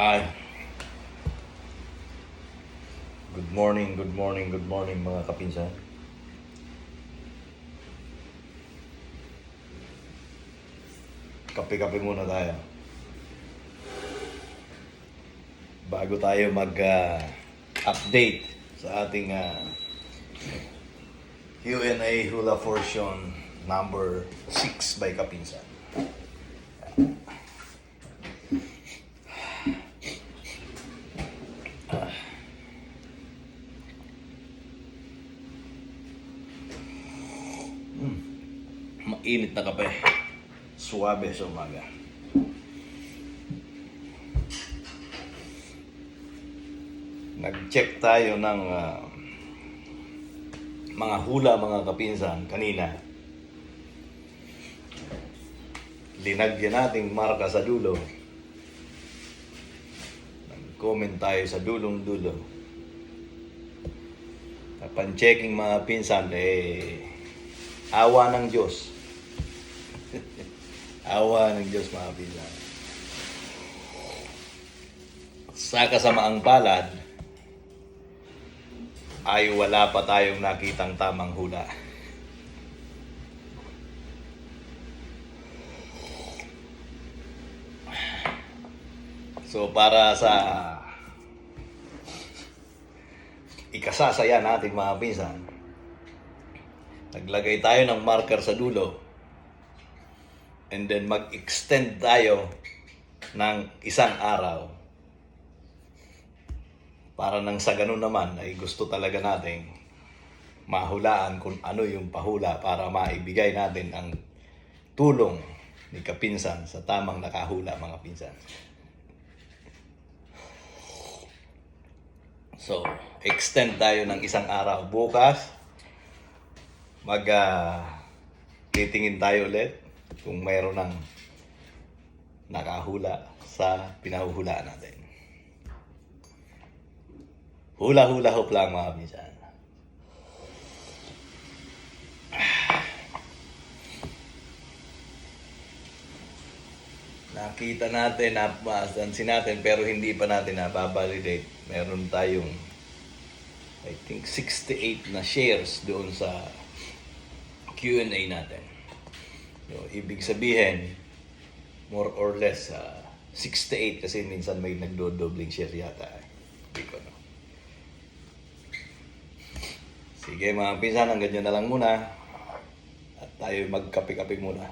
Ay, good morning mga kapinsan. Kape-kape muna tayo. Bago tayo mag-update sa ating Q&A Hula Fortune number 6 by Kapinsan. Mainit na kape. Suwabe sa umaga. Nag-check tayo ng mga hula mga kapinsan kanina. Linagyan nating marka sa dulo. Nag-comment tayo sa dulong-dulo. Pan-checking mga pinsan, awa ng Diyos. Awa ng Diyos mga pinsan. Sa kasamaang palad, ay wala pa tayong nakitang tamang hula. So para sa ikasasaya natin mga pinsan, naglagay tayo ng marker sa dulo and then mag-extend tayo ng isang araw para nang sa ganun naman ay gusto talaga nating mahulaan kung ano yung pahula para maibigay natin ang tulong ni kapinsan sa tamang nakahula mga pinsan. So, extend tayo ng isang araw. Bukas, titingin tayo ulit kung mayroon ng nakahula sa pinahuhulaan natin. Hula-hula hop lang mga pinsan. Nakita natin, napansin natin, pero hindi pa natin nababalidate. Meron tayong, I think, 68 na shares doon sa Q&A natin. So, ibig sabihin, more or less, 68 kasi minsan may nagdo-dobling share yata. Hindi ko, no? Sige mga pinsan, hanggang dyan na lang muna. At tayo magkape-kape muna.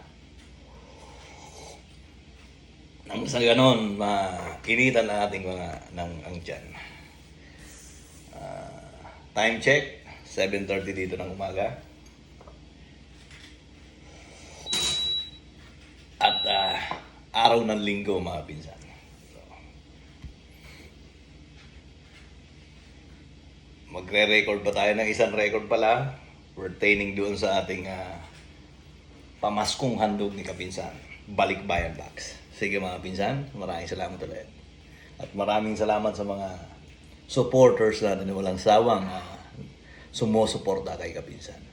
Nang sa ganon, makinitan na ating mga ang tiyan. Time check, 7:30 dito ng umaga. At araw ng linggo mga pinsan. So, magre-record pa tayo ng isang record pala pertaining doon sa ating pamaskong handog ni kapinsan, Balikbayan Box. Sige mga pinsan, maraming salamat ulit. At maraming salamat sa mga supporters natin na walang sawang sumusuporta kay kapinsan.